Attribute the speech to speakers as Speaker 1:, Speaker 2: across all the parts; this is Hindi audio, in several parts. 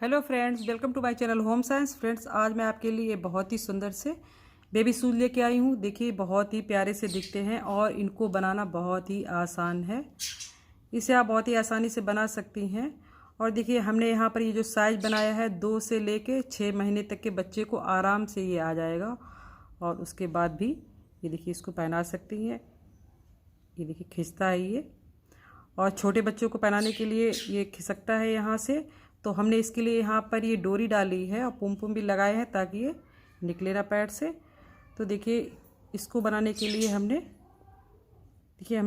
Speaker 1: Hello friends, welcome to my channel home science. Friends, आज मैं आपके लिए बहुत ही सुंदर से बेबी शूज लेके आई हूँ। देखिए, बहुत ही प्यारे से दिखते हैं और इनको बनाना बहुत ही आसान है। इसे आप बहुत ही आसानी से बना सकती हैं। और देखिए, हमने यहाँ पर ये जो साइज बनाया है 2 से लेके 6 महीने तक के बच्चे को आराम से ये आ जाएगा। और उसके बाद भी ये देखिए, इसको पहना सकती हैं। ये देखिए, खिंचता है ये। और छोटे बच्चों को पहनाने के लिए ये खिसकता है यहाँ से। तो हमने इसके लिए यहाँ पर ये डोरी डाली है और पुम भी लगाए हैं ताकि ये निकले ना पैड से। तो देखिए, इसको बनाने के लिए हमने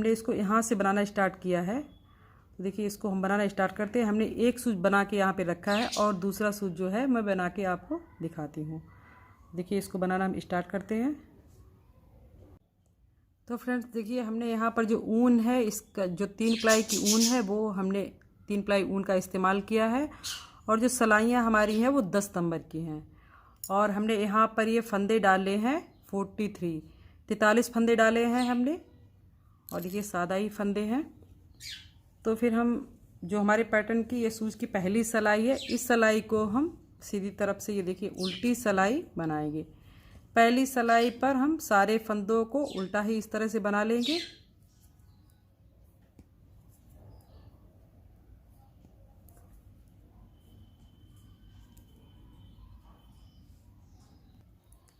Speaker 1: इसको यहाँ से बनाना स्टार्ट किया है। तो देखिए, इसको हम बनाना स्टार्ट करते हैं। हमने एक सूच बना के यहाँ पे रखा है और दूसरा सूच जो है मैं बना के आपको दिखाती हूँ। देखिए, इसको बनाना हम स्टार्ट करते हैं। तो फ्रेंड्स, देखिए, हमने यहाँ पर जो ऊन है, इसका जो 3 प्लाई की ऊन है वो हमने 3 प्लाई ऊन का इस्तेमाल किया है। और जो सलाइयाँ हमारी हैं वो 10 नंबर की हैं। और हमने यहाँ पर ये फंदे डाले हैं 43 फंदे डाले हैं हमने। और देखिए, सादा ही फंदे हैं। तो फिर हम जो हमारे पैटर्न की ये सूज की पहली सिलाई है, इस सिलाई को हम सीधी तरफ से ये देखिए उल्टी सिलाई बनाएंगे। पहली सिलाई पर हम सारे फंदों को उल्टा ही इस तरह से बना लेंगे।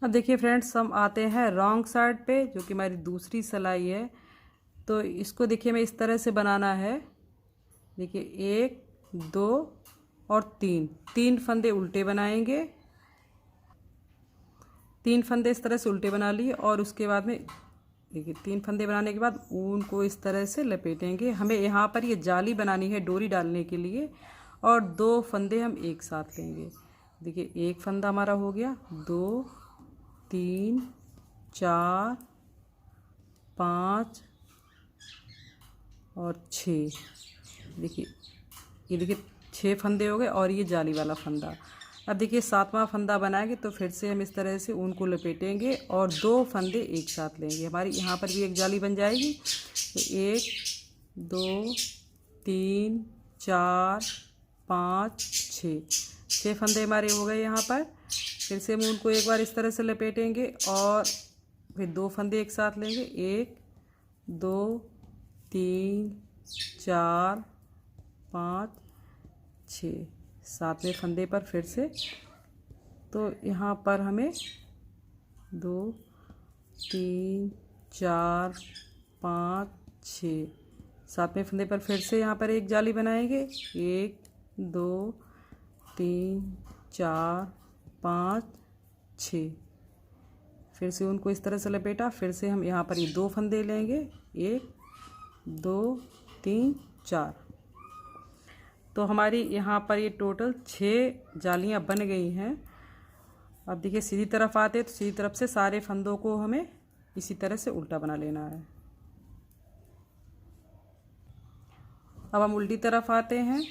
Speaker 1: अब देखिए फ्रेंड्स, हम आते हैं रॉन्ग साइड पे, जो कि हमारी दूसरी सिलाई है। तो इसको देखिए, हमें इस तरह से बनाना है। देखिए, 1 2 और 3 फंदे उल्टे बनाएंगे। 3 फंदे इस तरह से उल्टे बना लिए। और उसके बाद में देखिए, 3 फंदे बनाने के बाद ऊन को इस तरह से लपेटेंगे। हमें यहाँ पर ये जाली बनानी है डोरी डालने के लिए। और 2 फंदे हम एक साथ लेंगे। देखिए, 1 फंदा हमारा हो गया, 2 3 4 5 और 6। देखिए, ये देखिए 6 फंदे हो गए और ये जाली वाला फंदा। अब देखिए, 7वां फंदा बनाएंगे तो फिर से हम इस तरह से ऊन को लपेटेंगे और 2 फंदे एक साथ लेंगे। हमारी यहाँ पर भी एक जाली बन जाएगी। तो 1 2 3 4 5 6 फंदे हमारे हो गए यहाँ पर। फिर से हम ऊन को एक बार इस तरह से लपेटेंगे और फिर 2 फंदे एक साथ लेंगे। 1 2 3 4 5 6 7वें फंदे पर फिर से। तो यहाँ पर हमें 2 3 4 5 6 7वें फंदे पर फिर से यहाँ पर एक जाली बनाएंगे। 1 2 3 4 5 6। फिर से उनको इस तरह से लपेटा। फिर से हम यहाँ पर ये 2 फंदे लेंगे। 1 2 3 4। तो हमारी यहाँ पर ये टोटल 6 जालियाँ बन गई हैं। अब देखिए, सीधी तरफ आते तो सीधी तरफ से सारे फंदों को हमें इसी तरह से उल्टा बना लेना है। अब हम उल्टी तरफ आते हैं।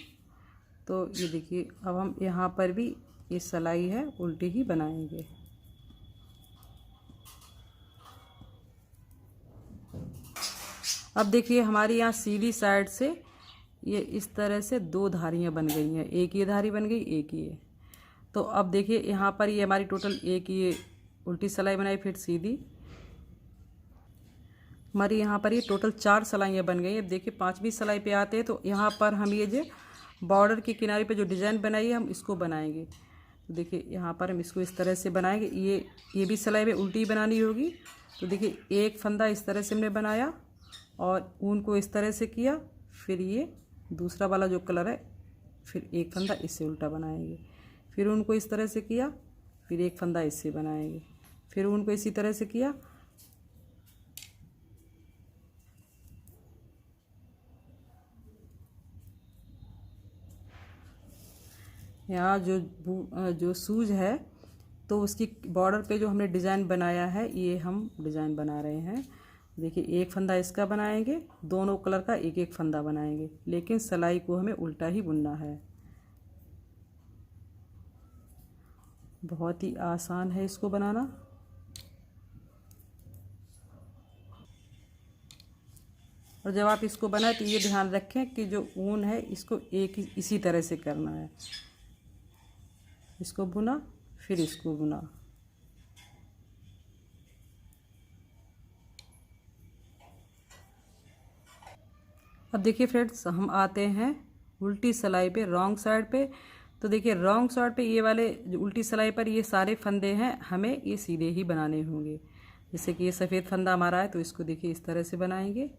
Speaker 1: तो ये देखिए, अब हम यहाँ पर भी ये सिलाई है उल्टी ही बनाएंगे। अब देखिए, हमारी यहाँ सीधी साइड से ये इस तरह से 2 धारियाँ बन गई हैं। एक ये धारी बन गई, एक ये। तो अब देखिए, यहाँ पर ये हमारी टोटल एक ये उल्टी सिलाई बनाई, फिर सीधी। हमारी यहाँ पर ये टोटल 4 सिलाइयाँ बन गई। अब देखिए, 5वीं सिलाई पे आते हैं। तो यहाँ पर हम ये जो बॉर्डर के किनारे पे जो डिज़ाइन बनाई है हम इसको बनाएंगे। तो देखिए, यहाँ पर हम इसको इस तरह से बनाएंगे। ये भी सिलाई में उल्टी बनानी होगी। तो देखिए, एक फंदा इस तरह से हमने बनाया और ऊन को इस तरह से किया। फिर ये दूसरा वाला जो कलर है, फिर एक फंदा इससे उल्टा बनाएंगे। फिर उनको इस तरह से किया, फिर एक फंदा इससे बनाएंगे। फिर उनको इसी तरह से किया। यहाँ जो सूज है तो उसकी बॉर्डर पे जो हमने डिज़ाइन बनाया है, ये हम डिज़ाइन बना रहे हैं। देखिए, एक फंदा इसका बनाएंगे, दोनों कलर का एक एक फंदा बनाएंगे, लेकिन सिलाई को हमें उल्टा ही बुनना है। बहुत ही आसान है इसको बनाना। और जब आप इसको बनाए तो ये ध्यान रखें कि जो ऊन है इसको एक इसी तरह से करना है। इसको बुना, फिर इसको बुना। अब देखिए फ्रेंड्स, हम आते हैं उल्टी सिलाई पे, रॉन्ग साइड पे। तो देखिए रॉन्ग साइड पे ये वाले जो उल्टी सिलाई पर ये सारे फंदे हैं, हमें ये सीधे ही बनाने होंगे। जैसे कि ये सफ़ेद फंदा हमारा है तो इसको देखिए इस तरह से बनाएंगे,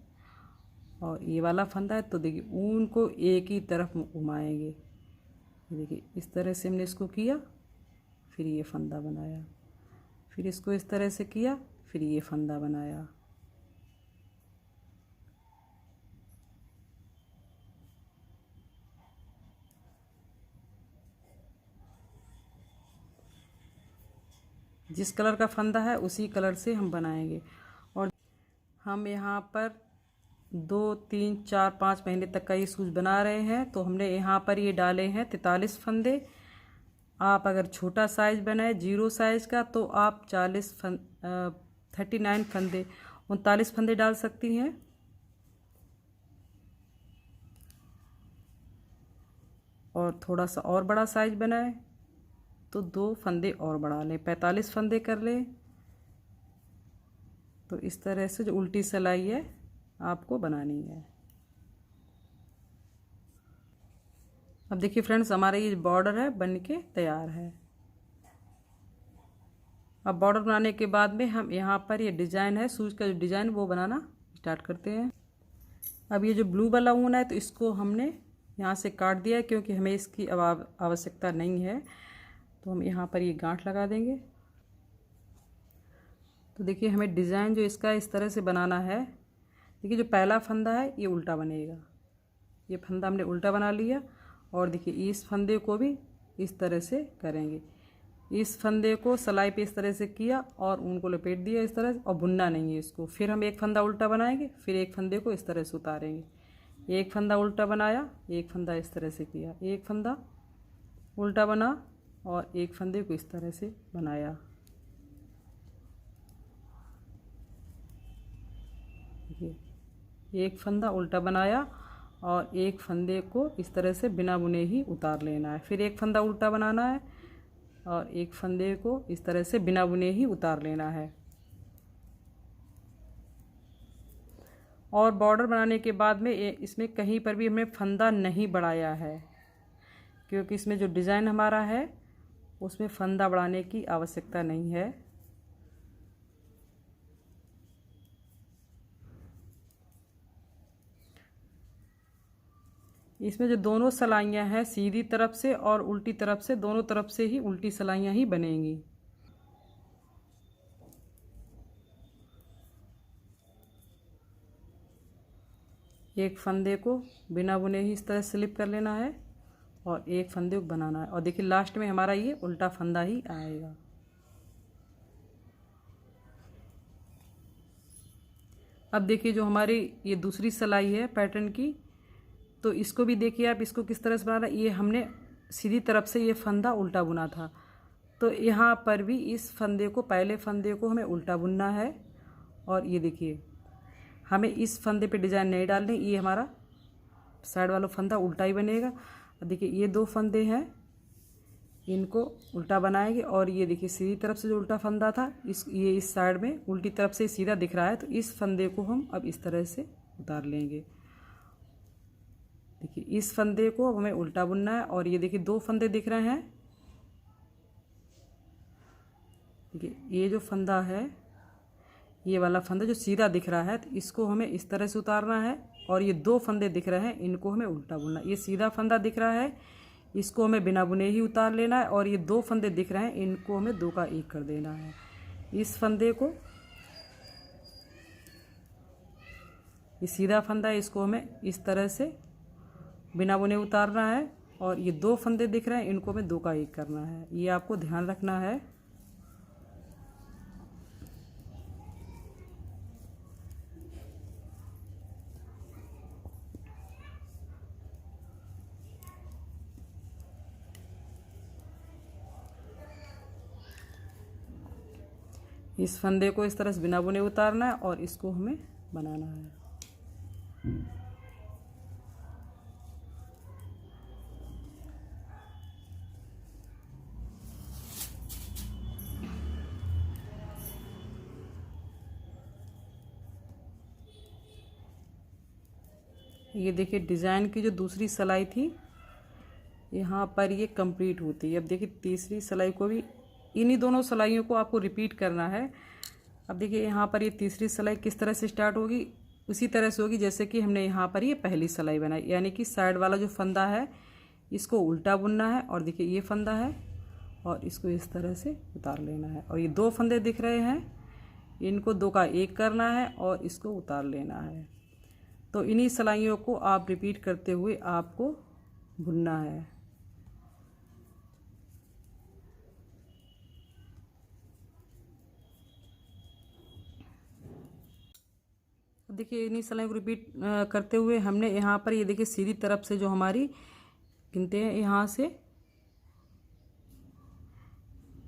Speaker 1: और ये वाला फंदा है तो देखिए ऊन को एक ही तरफ घुमाएंगे। देखिए इस तरह से हमने इसको किया, फिर ये फंदा बनाया, फिर इसको इस तरह से किया, फिर ये फंदा बनाया। जिस कलर का फंदा है उसी कलर से हम बनाएंगे। और हम यहाँ पर 2, 3, 4, 5 महीने तक का ये शूज़ बना रहे हैं, तो हमने यहाँ पर ये डाले हैं 43 फंदे। आप अगर छोटा साइज़ बनाए 0 साइज़ का तो आप 39 फंदे 39 फंदे डाल सकती हैं। और थोड़ा सा और बड़ा साइज़ बनाए तो 2 फंदे और बढ़ा लें, 45 फंदे कर लें। तो इस तरह से जो उल्टी सिलाई है आपको बनानी है। अब देखिए फ्रेंड्स, हमारा ये बॉर्डर है बन के तैयार है। अब बॉर्डर बनाने के बाद में हम यहाँ पर ये डिज़ाइन है, शूज़ का जो डिज़ाइन वो बनाना स्टार्ट करते हैं। अब ये जो ब्लू वाला ऊन है तो इसको हमने यहाँ से काट दिया है, क्योंकि हमें इसकी आवश्यकता नहीं है। तो हम यहाँ पर ये गांठ लगा देंगे। तो देखिए हमें डिज़ाइन जो इसका इस तरह से बनाना है। देखिए जो पहला फंदा है ये उल्टा बनेगा, ये फंदा हमने उल्टा बना लिया। और देखिए इस फंदे को भी इस तरह से करेंगे। इस फंदे को सिलाई पे इस तरह से किया और ऊन को लपेट दिया इस तरह से, और बुनना नहीं है इसको। फिर हम एक फंदा उल्टा बनाएंगे, फिर एक फंदे को इस तरह से उतारेंगे। एक फंदा उल्टा बनाया, एक फंदा इस तरह से किया, एक फंदा उल्टा बना और एक फंदे को इस तरह से बनाया। देखिए एक फंदा उल्टा बनाया और एक फंदे को इस तरह से बिना बुने ही उतार लेना है। फिर एक फंदा उल्टा बनाना है और एक फंदे को इस तरह से बिना बुने ही उतार लेना है। और बॉर्डर बनाने के बाद में इसमें कहीं पर भी हमने फंदा नहीं बढ़ाया है, क्योंकि इसमें जो डिज़ाइन हमारा है उसमें फंदा बढ़ाने की आवश्यकता नहीं है। इसमें जो दोनों सिलाइयाँ हैं सीधी तरफ से और उल्टी तरफ से, दोनों तरफ से ही उल्टी सिलाइयाँ ही बनेंगी। एक फंदे को बिना बुने ही इस तरह स्लिप कर लेना है और एक फंदे को बनाना है। और देखिए लास्ट में हमारा ये उल्टा फंदा ही आएगा। अब देखिए जो हमारी ये दूसरी सिलाई है पैटर्न की, तो इसको भी देखिए आप, इसको किस तरह से बनाना। ये हमने सीधी तरफ से ये फंदा उल्टा बुना था, तो यहाँ पर भी इस फंदे को, पहले फंदे को हमें उल्टा बुनना है। और ये देखिए हमें इस फंदे पे डिज़ाइन नहीं डालने, ये हमारा साइड वाला फंदा उल्टा ही बनेगा। देखिए ये 2 फंदे हैं, इनको उल्टा बनाएंगे। और ये देखिए सीधी तरफ से जो उल्टा फंदा था, ये इस साइड में उल्टी तरफ से सीधा दिख रहा है, तो इस फंदे को हम अब इस तरह से उतार लेंगे। देखिए इस फंदे को हमें उल्टा बुनना है। और ये देखिए 2 फंदे दिख रहे हैं। देखिए ये जो फंदा है, ये वाला फंदा जो सीधा दिख रहा है, तो इसको हमें इस तरह से उतारना है। और ये 2 फंदे दिख रहे हैं, इनको हमें उल्टा बुनना है। ये सीधा फंदा दिख रहा है, इसको हमें बिना बुने ही उतार लेना है। और ये 2 फंदे दिख रहे हैं, इनको हमें 2 का 1 कर देना है। इस फंदे को, ये सीधा फंदा है, इसको हमें इस तरह से बिना बुने उतारना है। और ये 2 फंदे दिख रहे हैं, इनको हमें 2 का 1 करना है। ये आपको ध्यान रखना है। इस फंदे को इस तरह से बिना बुने उतारना है और इसको हमें बनाना है। ये देखिए डिज़ाइन की जो दूसरी सिलाई थी यहाँ पर ये कंप्लीट होती है। अब देखिए तीसरी सिलाई को भी इन्हीं दोनों सिलाइयों को आपको रिपीट करना है। अब देखिए यहाँ पर ये तीसरी सिलाई किस तरह से स्टार्ट होगी, उसी तरह से होगी जैसे कि हमने यहाँ पर ये पहली सिलाई बनाई, यानी कि साइड वाला जो फंदा है इसको उल्टा बुनना है और देखिए ये फंदा है और इसको इस तरह से उतार लेना है। और ये दो फंदे दिख रहे हैं, इनको दो का एक करना है और इसको उतार लेना है। तो इन्हीं सिलाइयों को आप रिपीट करते हुए आपको बुनना है। देखिए इन्हीं सिलाइयों को रिपीट करते हुए हमने यहाँ पर ये देखिए सीधी तरफ से जो हमारी गिनते हैं यहाँ से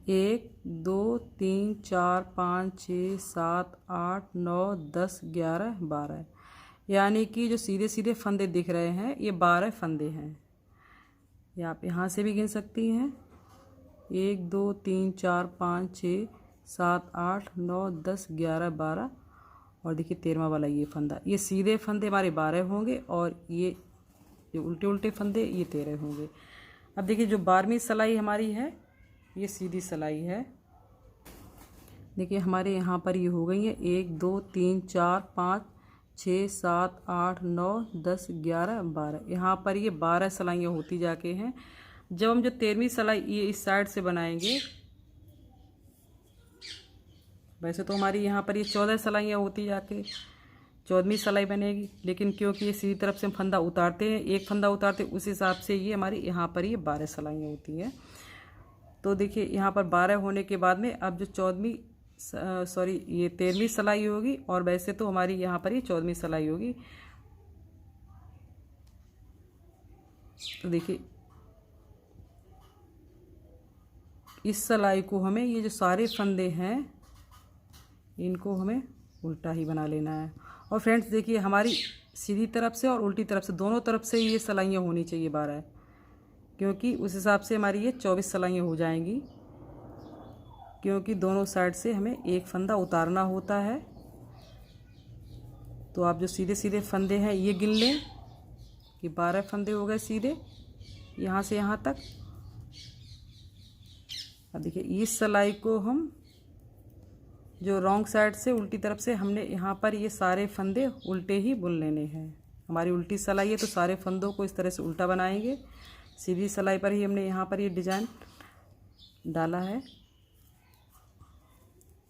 Speaker 1: 1 2 3 4 5 6 7 8 9 10 11 12, यानी कि जो सीधे सीधे फंदे दिख रहे हैं ये 12 फंदे हैं। ये आप यहाँ से भी गिन सकती हैं 1 2 3 4 5 6 7 8 9 10 11 12 और देखिए 13वां वाला ये फंदा। ये सीधे फंदे हमारे 12 होंगे और ये जो उल्टे उल्टे फंदे ये 13 होंगे। अब देखिए जो 12वीं सिलाई हमारी है ये सीधी सिलाई है। देखिए हमारे यहाँ पर ये हो गई है 1 2 3 4 5 6 7 8 9 10 11 12, यहाँ पर ये 12 सिलाइयाँ होती जाके हैं। जब हम जो 13वीं सिलाई ये इस साइड से बनाएंगे, वैसे तो हमारी यहाँ पर ये 14 सिलाइयाँ होती जाके 14वीं सिलाई बनेगी, लेकिन क्योंकि ये सीधी तरफ से हम फंदा उतारते हैं, एक फंदा उतारते हैं, उस हिसाब से ये हमारी यहाँ पर ये 12 सिलाइयाँ होती हैं। तो देखिए यहाँ पर 12 होने के बाद में अब जो 13वीं सिलाई होगी, और वैसे तो हमारी यहाँ पर ये 14वीं सिलाई होगी। तो देखिए इस सिलाई को हमें ये जो सारे फंदे हैं इनको हमें उल्टा ही बना लेना है। और फ्रेंड्स देखिए हमारी सीधी तरफ से और उल्टी तरफ से दोनों तरफ से ये सिलाइयाँ होनी चाहिए 12, क्योंकि उस हिसाब से हमारी ये 24 सिलाइयाँ हो जाएंगी, क्योंकि दोनों साइड से हमें एक फंदा उतारना होता है। तो आप जो सीधे सीधे फंदे हैं ये गिन लें कि 12 फंदे हो गए सीधे यहाँ से यहाँ तक। अब देखिए इस सिलाई को हम जो रॉन्ग साइड से उल्टी तरफ से हमने यहाँ पर ये सारे फंदे उल्टे ही बुन लेने हैं। हमारी उल्टी सिलाई है तो सारे फंदों को इस तरह से उल्टा बनाएंगे। सीधी सिलाई पर ही हमने यहाँ पर ये डिजाइन डाला है,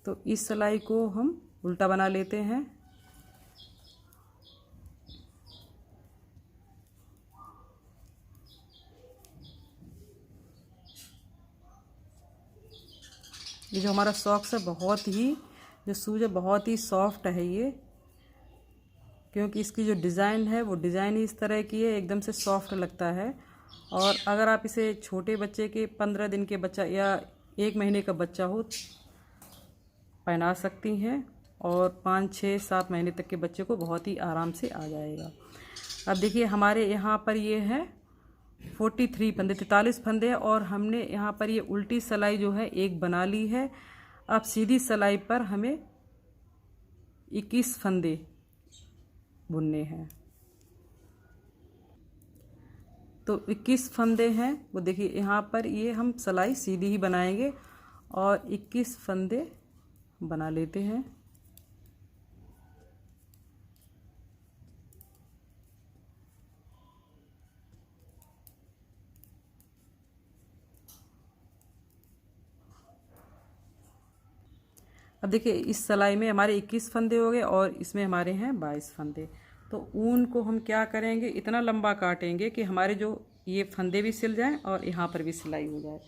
Speaker 1: तो इस सिलाई को हम उल्टा बना लेते हैं। ये जो हमारा सॉक्स है बहुत ही, जो शूज़ है बहुत ही सॉफ्ट है ये, क्योंकि इसकी जो डिज़ाइन है वो डिज़ाइन ही इस तरह की है, एकदम से सॉफ्ट लगता है। और अगर आप इसे छोटे बच्चे के 15 दिन के बच्चा या 1 महीने का बच्चा हो पहना सकती हैं, और 5 6 7 महीने तक के बच्चे को बहुत ही आराम से आ जाएगा। अब देखिए हमारे यहाँ पर ये है 43 फंदे, 43 फंदे हैं, और हमने यहाँ पर ये उल्टी सिलाई जो है एक बना ली है। अब सीधी सिलाई पर हमें 21 फंदे बुनने हैं। तो 21 फंदे हैं, वो देखिए यहाँ पर ये हम सिलाई सीधी ही बनाएंगे और 21 फंदे बना लेते हैं। अब देखिए इस सिलाई में हमारे 21 फंदे हो गए और इसमें हमारे हैं 22 फंदे। तो ऊन को हम क्या करेंगे, इतना लंबा काटेंगे कि हमारे जो ये फंदे भी सिल जाएं और यहाँ पर भी सिलाई हो जाए।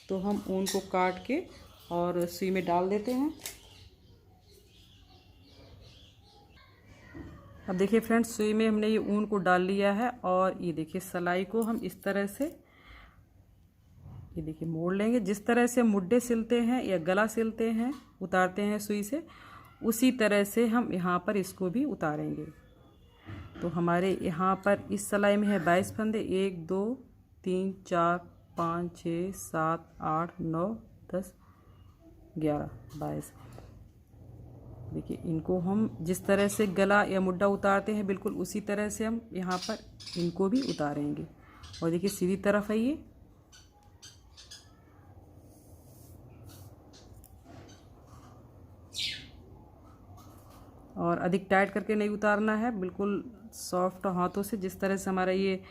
Speaker 1: तो हम ऊन को काट के और सुई में डाल देते हैं। अब देखिए फ्रेंड्स सुई में हमने ये ऊन को डाल लिया है, और ये देखिए सिलाई को हम इस तरह से ये देखिए मोड़ लेंगे। जिस तरह से मुड्ढे सिलते हैं या गला सिलते हैं, उतारते हैं सुई से, उसी तरह से हम यहाँ पर इसको भी उतारेंगे। तो हमारे यहाँ पर इस सिलाई में है 22 फंदे, 1 2 3 4 5 6 7 8 9 10 11 22। देखिए इनको हम जिस तरह से गला या मुड्डा उतारते हैं बिल्कुल उसी तरह से हम यहाँ पर इनको भी उतारेंगे। और देखिए सीधी तरफ है ये। और अधिक टाइट करके नहीं उतारना है, बिल्कुल सॉफ्ट हाथों से, जिस तरह से हमारा ये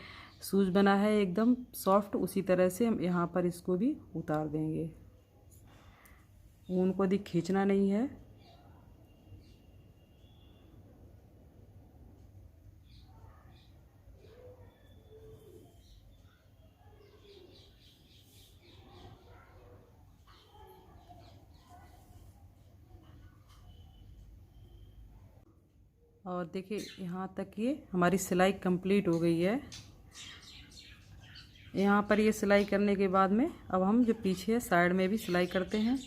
Speaker 1: शूज़ बना है एकदम सॉफ्ट, उसी तरह से हम यहाँ पर इसको भी उतार देंगे। ऊन को अधिक खींचना नहीं है। और देखिए यहाँ तक ये हमारी सिलाई कंप्लीट हो गई है। यहाँ पर ये सिलाई करने के बाद में अब हम जो पीछे है साइड में भी सिलाई करते हैं।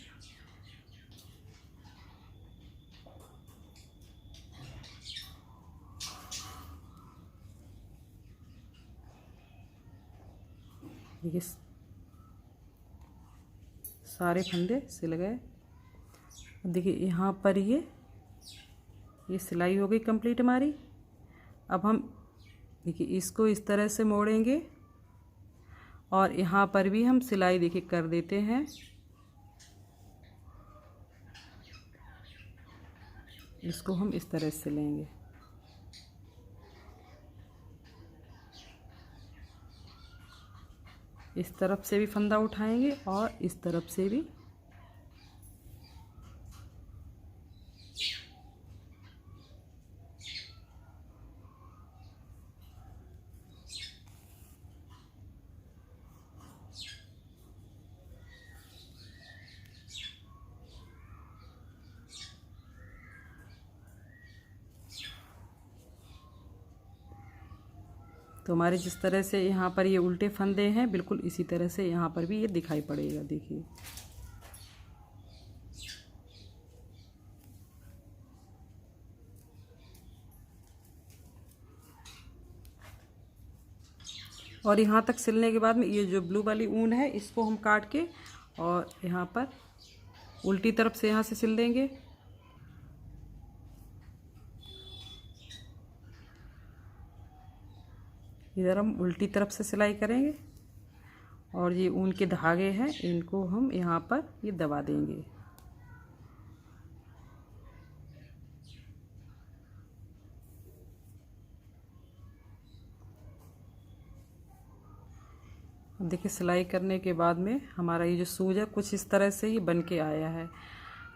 Speaker 1: देखिए सारे फंदे सिल गए। देखिए यहाँ पर ये सिलाई हो गई कंप्लीट हमारी। अब हम देखिए इसको इस तरह से मोड़ेंगे और यहाँ पर भी हम सिलाई देखिए कर देते हैं। इसको हम इस तरह से लेंगे। इस तरफ से भी फंदा उठाएंगे और इस तरफ से भी। तो हमारे जिस तरह से यहाँ पर ये उल्टे फंदे हैं बिल्कुल इसी तरह से यहाँ पर भी ये दिखाई पड़ेगा। देखिए और यहाँ तक सिलने के बाद में ये जो ब्लू वाली ऊन है इसको हम काट के और यहाँ पर उल्टी तरफ से यहाँ से सिल देंगे। इधर हम उल्टी तरफ से सिलाई करेंगे और ये ऊन के धागे हैं इनको हम यहाँ पर ये दबा देंगे। देखिए सिलाई करने के बाद में हमारा ये जो सूज है कुछ इस तरह से ही बन के आया है।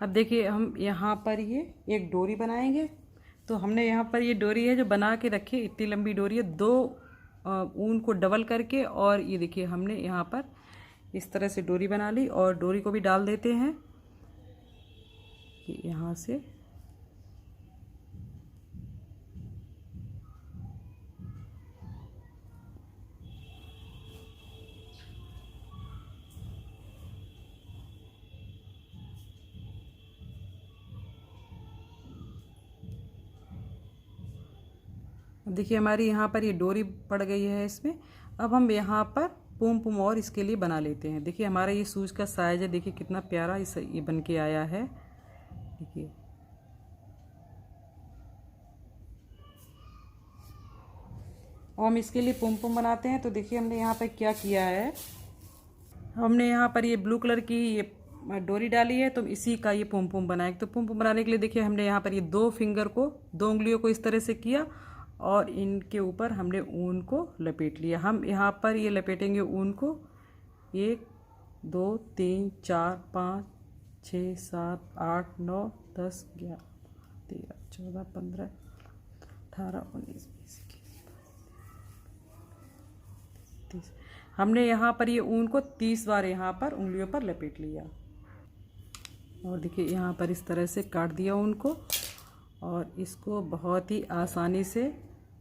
Speaker 1: अब देखिए हम यहाँ पर ये एक डोरी बनाएंगे। तो हमने यहाँ पर ये डोरी है जो बना के रखी, इतनी लंबी डोरी है, दो ऊन को डबल करके, और ये देखिए हमने यहाँ पर इस तरह से डोरी बना ली और डोरी को भी डाल देते हैं यहाँ से। देखिए हमारी यहाँ पर ये डोरी पड़ गई है इसमें। अब हम यहाँ पर पोम पोम और इसके लिए बना लेते हैं। देखिए हमारा ये सूज का साइज है, देखिए कितना प्यारा ये बन के आया है। देखिए और हम इसके लिए पोम पोम बनाते हैं। तो देखिए हमने यहाँ पर क्या किया है, हमने यहाँ पर ये ब्लू कलर की ये डोरी डाली है, तो इसी का ये पोम पोम बनाए। तो पोम पोम बनाने के लिए देखिए हमने यहाँ पर ये दो उंगलियों को इस तरह से किया और इनके ऊपर हमने ऊन को लपेट लिया। हम यहाँ पर ये लपेटेंगे ऊन को 1 2 3 4 5 6 7 8 9 10 11 13 14 15 18 19 20 30। हमने यहाँ पर ये ऊन को 30 बार यहाँ पर उंगलियों पर लपेट लिया। और देखिए यहाँ पर इस तरह से काट दिया ऊन को और इसको बहुत ही आसानी से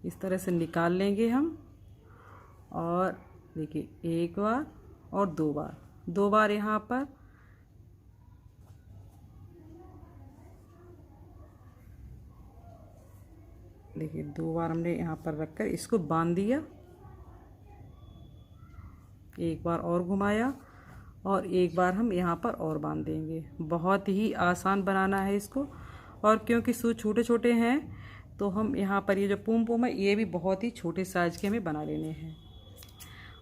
Speaker 1: इस तरह से निकाल लेंगे हम। और देखिए एक बार और दो बार यहाँ पर देखिए 2 बार हमने यहाँ पर रखकर इसको बांध दिया। एक बार और घुमाया और एक बार हम यहाँ पर और बांध देंगे। बहुत ही आसान बनाना है इसको और क्योंकि सूज छोटे छोटे हैं तो हम यहाँ पर ये जो पोम पोम है ये भी बहुत ही छोटे साइज़ के हमें बना लेने हैं।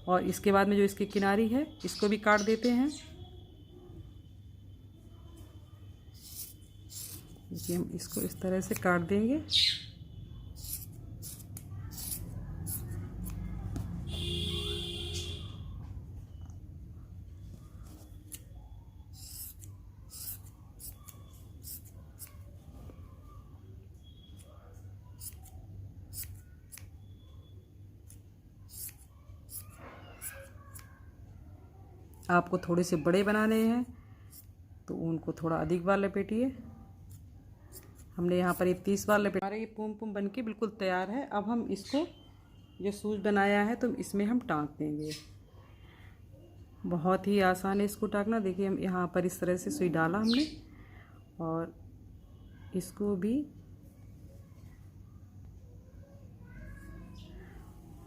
Speaker 1: और इसके बाद में जो इसकी किनारी है इसको भी काट देते हैं। देखिए हम इसको इस तरह से काट देंगे। आपको थोड़े से बड़े बनाने हैं तो उनको थोड़ा अधिक बार लपेटिए। हमने यहाँ पर ये 30 बार लपेटा। हमारे ये पोम पोम बन के बिल्कुल तैयार है। अब हम इसको जो सूज बनाया है तो इसमें हम टाँक देंगे। बहुत ही आसान है इसको टाँकना। देखिए हम यहाँ पर इस तरह से सुई डाला हमने और इसको भी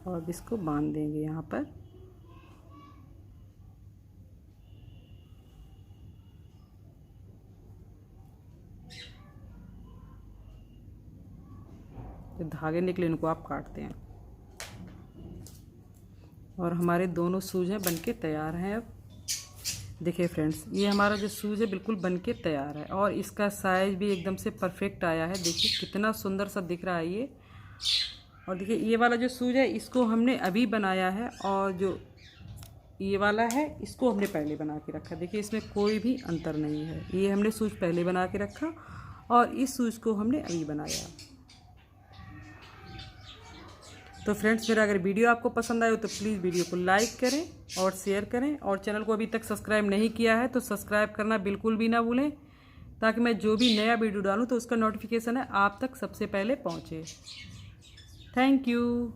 Speaker 1: और इसको बांध देंगे यहाँ पर। जो धागे निकले उनको आप काटते हैं और हमारे दोनों सूज हैं बनके तैयार हैं। अब देखिए फ्रेंड्स ये हमारा जो सूज है बिल्कुल बनके तैयार है और इसका साइज़ भी एकदम से परफेक्ट आया है। देखिए कितना सुंदर सा दिख रहा है ये। और देखिए ये वाला जो सूज है इसको हमने अभी बनाया है और जो ये वाला है इसको हमने पहले बना के रखा। देखिए इसमें कोई भी अंतर नहीं है। ये हमने सूज पहले बना के रखा और इस सूज को हमने अभी बनाया। तो फ्रेंड्स मेरा अगर वीडियो आपको पसंद आए तो प्लीज़ वीडियो को लाइक करें और शेयर करें और चैनल को अभी तक सब्सक्राइब नहीं किया है तो सब्सक्राइब करना बिल्कुल भी ना भूलें, ताकि मैं जो भी नया वीडियो डालूं तो उसका नोटिफिकेशन है आप तक सबसे पहले पहुंचे। Thank you.